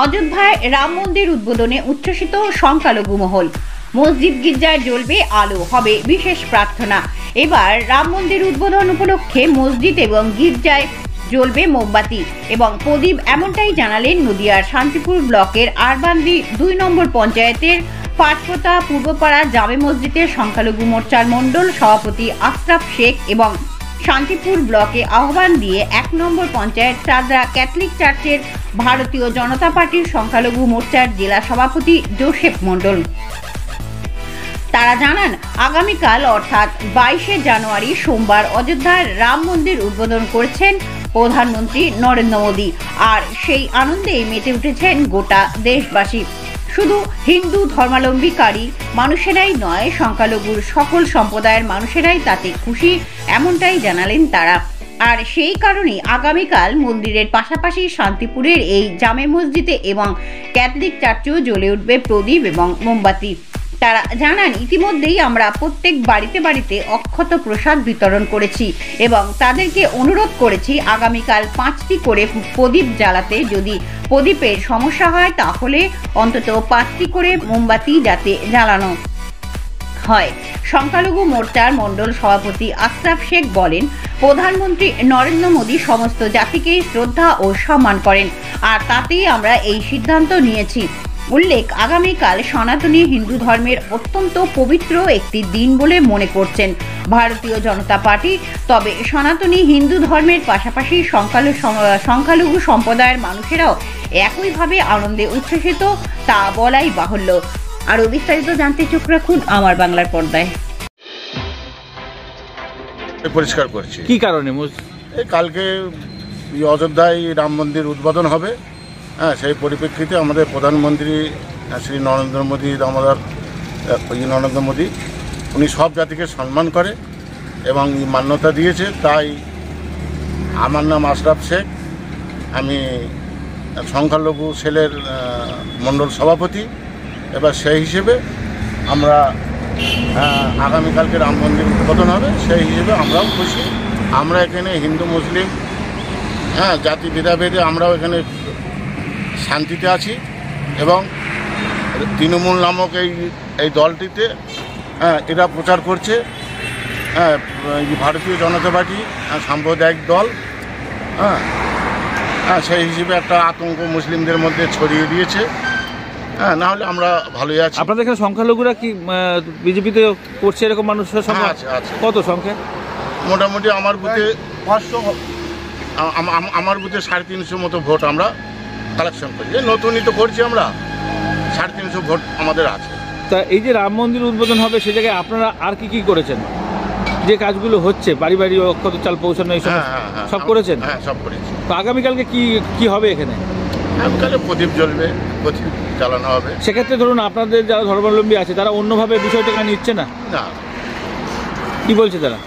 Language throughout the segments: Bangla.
অযোধ্যায় রাম মন্দির উদ্বোধনে উচ্ছ্বসিত সংখ্যালঘু মহল। মসজিদ গির্জায় জ্বলবে আলো, হবে বিশেষ প্রার্থনা। এবার রাম মন্দির উদ্বোধন উপলক্ষে মসজিদ এবং গির্জায় জ্বলবে মোমবাতি এবং প্রদীপ, এমনটাই জানালেন নদিয়ার শান্তিপুর ব্লকের আরবান্দি ২ নম্বর পঞ্চায়েতের পাটপোতা পূর্বপাড়া জামে মসজিদের সংখ্যালঘু মোর্চার মণ্ডল সভাপতি আশরাফ শেখ এবং শান্তিপুর ব্লকে আহ্বান দিয়ে ১ নম্বর পঞ্চায়েত চাদরা ক্যাথলিক চার্চের ভারতীয় জনতা পার্টির সংখ্যালঘু মোর্চার জেলা সভাপতি জোসেফ মণ্ডল। তারা জানান, আগামীকাল অর্থাৎ ২২শে জানুয়ারি সোমবার অযোধ্যার রাম মন্দির উদ্বোধন করেছেন প্রধানমন্ত্রী নরেন্দ্র মোদী। আর সেই আনন্দেই মেতে উঠেছেন গোটা দেশবাসী। শুধু হিন্দু ধর্মাবলম্বীকারী মানুষেরাই নয়, সংখ্যালঘুর সকল সম্প্রদায়ের মানুষেরাই তাতে খুশি, এমনটাই জানালেন তারা। আর সেই কারণেই আগামীকাল মন্দিরের পাশাপাশি শান্তিপুরের এই জামে মসজিদে এবং ক্যাথলিক চার্চেও জ্বলে উঠবে প্রদীপ এবং মোমবাতি। তারা জানান, ইতিমধ্যেই আমরা প্রত্যেক বাড়িতে বাড়িতে অক্ষত প্রসাদ বিতরণ করেছি এবং তাদেরকে অনুরোধ করেছি আগামীকাল ৫টি করে প্রদীপ জ্বালাতে। যদি প্রদীপের সমস্যা হয় তাহলে অন্তত ৫টি করে মোমবাতি যাতে জ্বালানো হয়। সংখ্যালঘু মোর্চার মণ্ডল সভাপতি আশরাফ শেখ বলেন, প্রধানমন্ত্রী নরেন্দ্র মোদী সমস্ত জাতিকে শ্রদ্ধা ও সম্মান করেন, আর তাতেই আমরা এই সিদ্ধান্ত নিয়েছি। উল্লেখ, আগামীকাল সনাতনী হিন্দু ধর্মের অত্যন্ত পবিত্র একটি দিন বলে মনে করছেন ভারতীয় জনতা পার্টি। তবে সনাতনী হিন্দু ধর্মের পাশাপাশি সংখ্যালঘু সম্প্রদায়ের মানুষেরাও একইভাবে আনন্দে উচ্ছ্বসিত, তা বলাই বাহুল্য। আরও বিস্তারিত জানতে চোখ রাখুন আমার বাংলার পর্দায়। পরিষ্কার করছি কি কারণে কালকে অযোধ্যায় রাম মন্দির উদ্বোধন হবে। হ্যাঁ, সেই পরিপ্রেক্ষিতে আমাদের প্রধানমন্ত্রী শ্রী নরেন্দ্র মোদী নরেন্দ্র মোদী উনি সব জাতিকে সম্মান করে এবং মান্যতা দিয়েছে। তাই আমার নাম আশরাফ শেখ, আমি সংখ্যালঘু সেলের মণ্ডল সভাপতি। এবার সেই হিসেবে আমরা আগামীকালকে রাম মন্দির উদ্বোধন হবে, সেই হিসেবে আমরাও খুশি। আমরা এখানে হিন্দু মুসলিম জাতি ভেদাভেদে আমরাও এখানে শান্তিতে আছি এবং তৃণমূল নামক এই দলটিতে এরা প্রচার করছে ভারতীয় জনতা পার্টি সাম্প্রদায়িক দল। সেই হিসেবে একটা আতঙ্ক মুসলিমদের মধ্যে ছড়িয়ে দিয়েছে। না হলে আমরা ভালোই আছি। আপনাদের এখানে সংখ্যালঘুরা কি বিজেপিতে করছে এরকম মানুষের সংখ্যা আছে? কত সংখ্যা? মোটামুটি আমার বুথে 500, আমার বুথে 350 মতো ভোট আমরা কালেকশন করি। নতুনই তো করছি আমরা, 350 ভোট আমাদের আছে। তা এই যে রাম মন্দির উদ্বোধন হবে, সে জায়গায় আপনারা আর কি করেছেন? যে কাজগুলো হচ্ছে, বাড়ি বাড়ি অক্ষত চাল পৌঁছানো, এই সব করেছেন? হ্যাঁ, সব করেছি। তো আগামীকালকে কি হবে এখানে? আগামীকালে প্রদীপ জ্বলবে, প্রদীপ জ্বালানো হবে। সেক্ষেত্রে ধরুন আপনাদের যারা ধর্মাবলম্বী আছে তারা অন্যভাবে বিষয়টাকে নিচ্ছে না? না। কি বলছে তারা?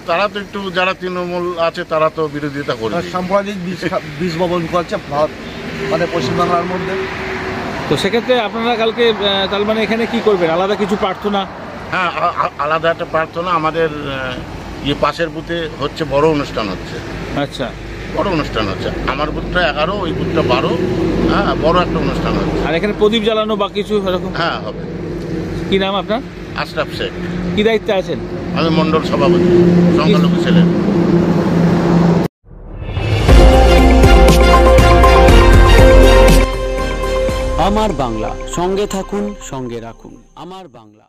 তারা তো একটু, যারা তৃণমূল আছে তারা তো বিরোধিতা করবে। সাম্প্রদায়িক বীজ বপন করছে মানে পশ্চিমবাংলার মধ্যে। তো সেক্ষেত্রে আপনারা কালকে তার মানে এখানে কি করবেন? আলাদা কিছু প্রার্থনা? হ্যাঁ, আলাদা একটা প্রার্থনা আমাদের পাশের বুথে হচ্ছে, বড় অনুষ্ঠান হচ্ছে। আচ্ছা, বড় অনুষ্ঠান হচ্ছে। আমার বুথটা 11, ওই বুথটা 12। হ্যাঁ, বড় একটা অনুষ্ঠান হচ্ছে। আর এখানে প্রদীপ জ্বালানো বা কিছু এরকম? হ্যাঁ, হবে। কি নাম আপনার? আশরাফ শেখ। কি দায়িত্বে আছেন? আমি মণ্ডল সভাপতি, সংখ্যালঘু ছেলে। আমার বাংলা, সঙ্গে থাকুন, সঙ্গে রাখুন আমার বাংলা।